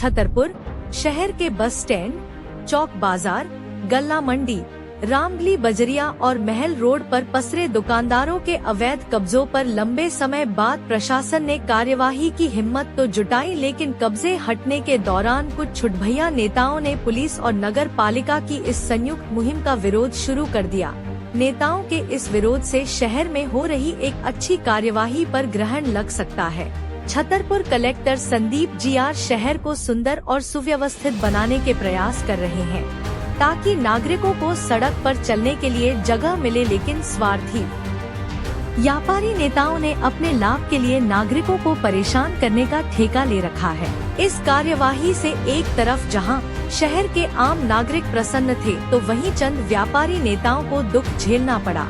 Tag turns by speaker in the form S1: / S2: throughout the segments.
S1: छतरपुर शहर के bus stand, चौक बाजार, गल्ला मंडी, रामगली बजरिया और महल रोड पर पसरे दुकानदारों के अवैध कब्जों पर लंबे समय बाद प्रशासन ने कार्यवाही की हिम्मत तो जुटाई, लेकिन कब्जे हटने के दौरान कुछ छुटभैया नेताओं ने पुलिस और नगर पालिका की इस संयुक्त मुहिम का विरोध शुरू कर दिया। नेताओं के इस विरोध से शहर में हो रही एक अच्छी कार्यवाही पर ग्रहण लग सकता है। छतरपुर कलेक्टर संदीप जीआर शहर को सुंदर और सुव्यवस्थित बनाने के प्रयास कर रहे हैं ताकि नागरिकों को सड़क पर चलने के लिए जगह मिले, लेकिन स्वार्थी व्यापारी नेताओं ने अपने लाभ के लिए नागरिकों को परेशान करने का ठेका ले रखा है। इस कार्यवाही से एक तरफ जहां शहर के आम नागरिक प्रसन्न थे, तो वहीं चंद व्यापारी नेताओं को दुख झेलना पड़ा।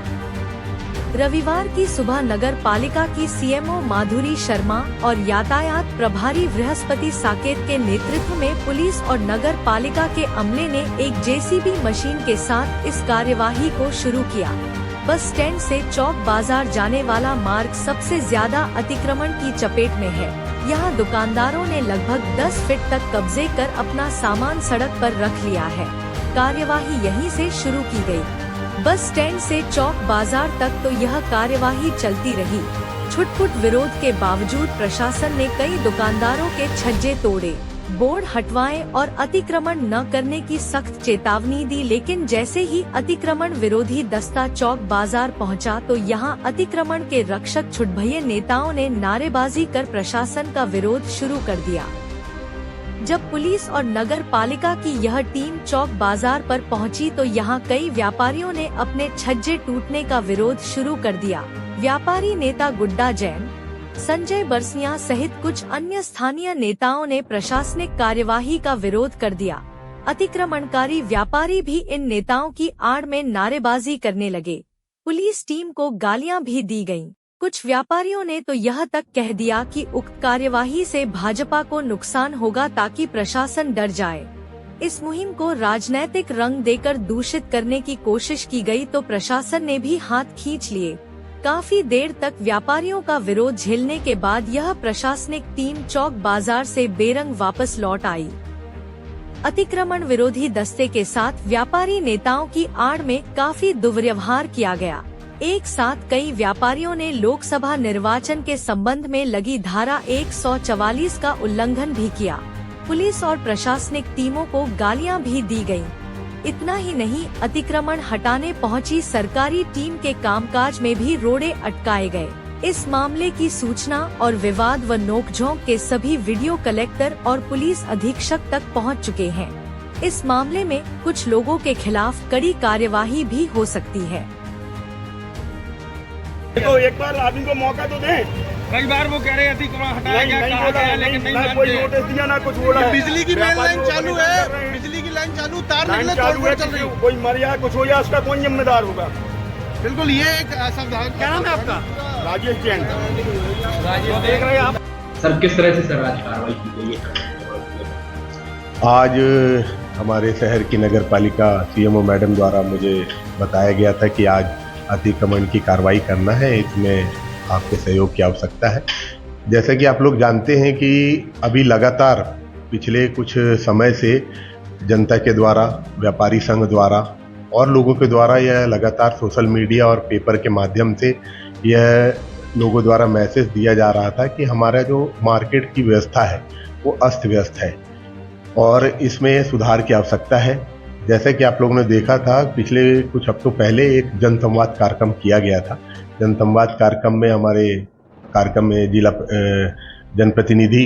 S1: रविवार की सुबह नगर पालिका की सीएमओ माधुरी शर्मा और यातायात प्रभारी बृहस्पति साकेत के नेतृत्व में पुलिस और नगर पालिका के अमले ने एक जेसीबी मशीन के साथ इस कार्यवाही को शुरू किया। बस स्टैंड से चौक बाजार जाने वाला मार्ग सबसे ज्यादा अतिक्रमण की चपेट में है। यहाँ दुकानदारों ने लगभग 10 फीट तक कब्जे कर अपना सामान सड़क पर रख लिया है। कार्यवाही यहीं से शुरू की गई। बस स्टैंड से चौक बाजार तक तो यह कार्यवाही चलती रही। छुटपुट विरोध के बावजूद प्रशासन ने कई दुकानदारों के छज्जे तोड़े, बोर्ड हटवाए और अतिक्रमण न करने की सख्त चेतावनी दी, लेकिन जैसे ही अतिक्रमण विरोधी दस्ता चौक बाजार पहुंचा, तो यहां अतिक्रमण के रक्षक छुटभैये नेताओं ने नारेबाजी कर प्रशासन का विरोध शुरू कर दिया। जब पुलिस और नगर पालिका की यह टीम चौक बाजार पर पहुंची, तो यहां कई व्यापारियों ने अपने छज्जे टूटने का विरोध शुरू कर दिया। व्यापारी नेता गुड्डा जैन, संजय बरसिया सहित कुछ अन्य स्थानीय नेताओं ने प्रशासनिक कार्यवाही का विरोध कर दिया। अतिक्रमणकारी व्यापारी भी इन नेताओं की आड़ में नारेबाजी करने लगे। पुलिस टीम को गालियां भी दी गईं। कुछ व्यापारियों ने तो यह तक कह दिया कि उक्त कार्यवाही से भाजपा को नुकसान होगा ताकि प्रशासन डर जाए। इस मुहिम को राजनैतिक रंग देकर दूषित करने की कोशिश की गई, तो प्रशासन ने भी हाथ खींच लिए। काफी देर तक व्यापारियों का विरोध झेलने के बाद यह प्रशासनिक टीम चौक बाजार से बेरंग वापस लौट आई। अतिक्रमण विरोधी दस्ते के साथ व्यापारी नेताओं की आड़ में काफी दुर्व्यवहार किया गया। एक साथ कई व्यापारियों ने लोकसभा निर्वाचन के संबंध में लगी धारा 144 का उल्लंघन भी किया। पुलिस और प्रशासनिक टीमों को गालियां भी दी गईं। इतना ही नहीं, अतिक्रमण हटाने पहुंची सरकारी टीम के कामकाज में भी रोड़े अटकाए गए। इस मामले की सूचना और विवाद व नोकझोंक के सभी वीडियो कलेक्टर और पुलिस अधीक्षक तक पहुंच चुके हैं। इस मामले में कुछ लोगों के खिलाफ कड़ी कार्यवाही भी हो सकती है।
S2: देखो, एक बार आदमी को मौका तो दें।
S3: कई बार वो कह रहे हैं अतिक्रमण हटाया गया, कहा गया, लेकिन नहीं
S2: कोई नोटिस दिया ना कुछ बोला।
S3: बिजली की मेन लाइन चालू है, बिजली की लाइन चालू, तार निकले तोड़ चल रही है।
S2: कोई मर जाए, कुछ हो जाए, उसका कौन जिम्मेदार होगा?
S3: बिल्कुल, ये एक सावधान। क्या नाम है आपका?
S2: राजेश जैन।
S3: देख रहे हैं आप
S4: सर, किस तरह से सर आज कार्रवाई की गई है?
S5: आज हमारे शहर की नगर पालिका सीएमओ मैडम द्वारा मुझे बताया गया था कि आज अतिक्रमण की कार्रवाई करना है, इसमें आपके सहयोग की आवश्यकता है। जैसा कि आप लोग जानते हैं कि अभी लगातार पिछले कुछ समय से जनता के द्वारा, व्यापारी संघ द्वारा और लोगों के द्वारा यह लगातार सोशल मीडिया और पेपर के माध्यम से यह लोगों द्वारा मैसेज दिया जा रहा था कि हमारा जो मार्केट की व्यवस्था है वो अस्त व्यस्त है और इसमें सुधार की आवश्यकता है। जैसे कि आप लोगों ने देखा था, पिछले कुछ हफ्तों पहले एक जनसंवाद कार्यक्रम किया गया था। जनसंवाद कार्यक्रम में हमारे कार्यक्रम में जिला जनप्रतिनिधि,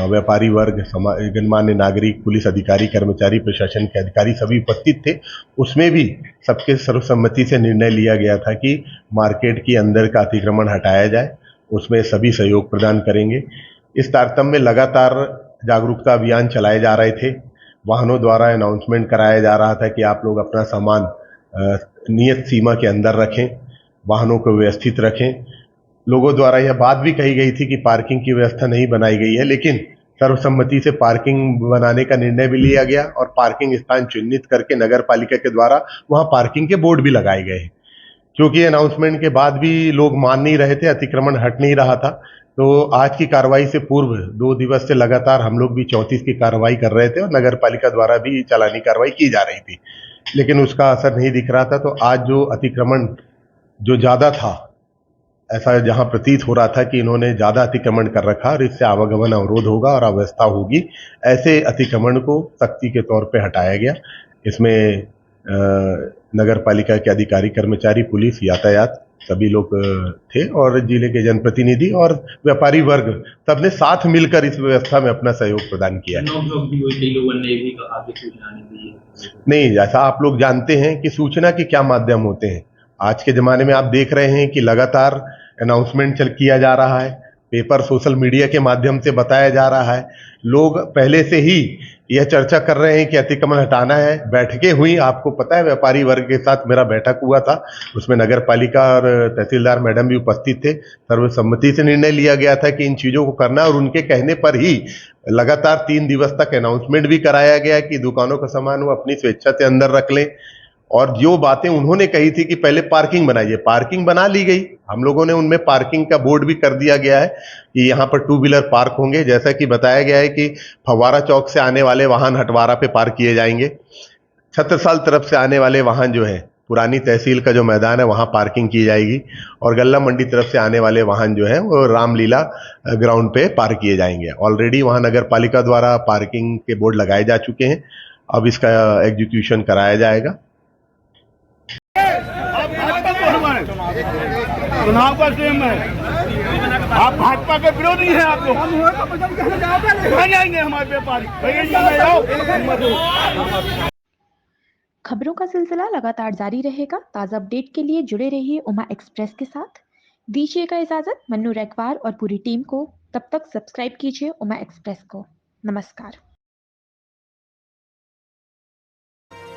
S5: व्यापारी वर्ग, गणमान्य नागरिक, पुलिस अधिकारी, कर्मचारी, प्रशासन के अधिकारी सभी उपस्थित थे। उसमें भी सबके सर्वसम्मति से निर्णय लिया गया था कि मार्केट के अंदर का अतिक्रमण हटाया जाए। उसमें सभी सहयोग प्रदान करेंगे। इस तारतम्य में लगातार जागरूकता अभियान चलाए जा रहे थे। वाहनों द्वारा अनाउंसमेंट कराया जा रहा था कि आप लोग अपना सामान नियत सीमा के अंदर रखें, वाहनों को व्यवस्थित रखें। लोगों द्वारा यह बात भी कही गई थी कि पार्किंग की व्यवस्था नहीं बनाई गई है, लेकिन सर्वसम्मति से पार्किंग बनाने का निर्णय भी लिया गया और पार्किंग स्थान चिन्हित करके नगर पालिका के द्वारा वहां पार्किंग के बोर्ड भी लगाए गए हैं। क्योंकि अनाउंसमेंट के बाद भी लोग मान नहीं रहे थे, अतिक्रमण हट नहीं रहा था। तो आज की कार्रवाई से पूर्व 2 दिवस से लगातार हम लोग भी 34 की कार्रवाई कर रहे थे और नगर पालिका द्वारा भी चालानी कार्रवाई की जा रही थी, लेकिन उसका असर नहीं दिख रहा था। तो आज जो अतिक्रमण जो ज़्यादा था, ऐसा जहां प्रतीत हो रहा था कि इन्होंने ज़्यादा अतिक्रमण कर रखा और इससे आवागमन अवरोध होगा और अव्यवस्था होगी, ऐसे अतिक्रमण को सख्ती के तौर पे हटाया गया। इसमें नगर पालिका के अधिकारी, कर्मचारी, पुलिस, यातायात सभी लोग थे और जिले के जनप्रतिनिधि और व्यापारी वर्ग सबने साथ मिलकर इस व्यवस्था में अपना सहयोग प्रदान किया।
S4: नोक-झोंक भी हुई, कई लोगों ने भी कहा कि सूचना नहीं दी है।
S5: नहीं, जैसा आप लोग जानते हैं कि सूचना के क्या माध्यम होते हैं। आज के ज़माने में आप देख रहे हैं कि लगातार अनाउंसमेंट किया जा रहा है, पेपर, सोशल मीडिया के माध्यम से बताया जा रहा है। लोग पहले से ही यह चर्चा कर रहे हैं कि अतिक्रमण हटाना है। बैठकें हुई, आपको पता है, व्यापारी वर्ग के साथ मेरा बैठक हुआ था, उसमें नगर पालिका और तहसीलदार मैडम भी उपस्थित थे। सर्वसम्मति से निर्णय लिया गया था कि इन चीज़ों को करना, और उनके कहने पर ही लगातार 3 दिवस तक अनाउंसमेंट भी कराया गया कि दुकानों का सामान वो अपनी स्वेच्छा से अंदर रख लें। और जो बातें उन्होंने कही थी कि पहले पार्किंग बनाइए, पार्किंग बना ली गई। हम लोगों ने उनमें पार्किंग का बोर्ड भी कर दिया गया है कि यहाँ पर 2 व्हीलर पार्क होंगे। जैसा कि बताया गया है कि फव्वारा चौक से आने वाले वाहन हटवारा पे पार्क किए जाएंगे। छत्रसाल तरफ से आने वाले वाहन जो है, पुरानी तहसील का जो मैदान है वहाँ पार्किंग की जाएगी, और गल्ला मंडी तरफ से आने वाले वाहन जो है वो रामलीला ग्राउंड पे पार्क किए जाएंगे। ऑलरेडी वहाँ नगर पालिका द्वारा पार्किंग के बोर्ड लगाए जा चुके हैं, अब इसका एग्जीक्यूशन कराया जाएगा।
S2: चुनाव का टाइम है, आप भाजपा के विरोधी हैं। आप लोग कहाँ जाएंगे हमारे व्यापारी?
S6: खबरों का सिलसिला लगातार जारी रहेगा। ताज़ा अपडेट के लिए जुड़े रहिए उमा एक्सप्रेस के साथ। दीजिएगा इजाजत मन्नू रैकवार और पूरी टीम को। तब तक सब्सक्राइब कीजिए उमा एक्सप्रेस को। नमस्कार।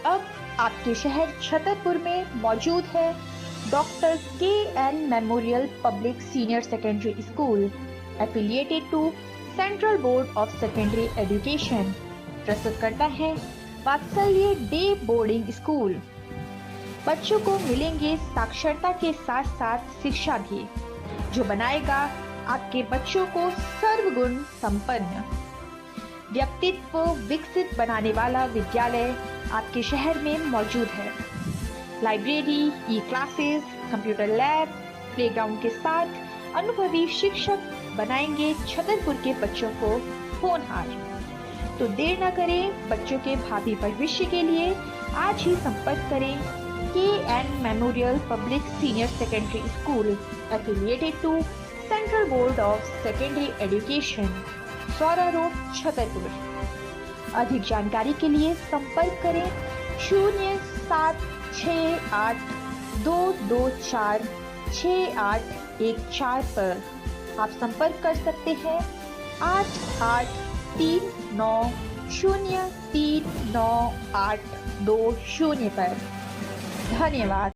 S6: अब आपके शहर छतरपुर में मौजूद है doctor KN. Memorial Public Senior Secondary School, affiliated to Central Board of Secondary Education. प्रस्तुत करता है वात्सल्य डे बोर्डिंग स्कूल। बच्चों को मिलेंगे साक्षरता के साथ साथ शिक्षा भी, जो बनाएगा आपके बच्चों को सर्वगुण संपन्न। व्यक्तित्व विकसित बनाने वाला विद्यालय आपके शहर में मौजूद है। लाइब्रेरी, ई क्लासेस, कंप्यूटर लैब, प्लेग्राउंड के साथ अनुभवी शिक्षक बनाएंगे छतरपुर के बच्चों को होनहार। तो देर न करें, बच्चों के भावी भविष्य के लिए आज ही संपर्क करें KN. Memorial Public Senior Secondary School, affiliated to Central Board of Secondary Education, Saura Road, Chhatarpur. अधिक जानकारी के लिए संपर्क करें 0768-224-6814 पर। आप संपर्क कर सकते हैं 8839039820 पर। धन्यवाद।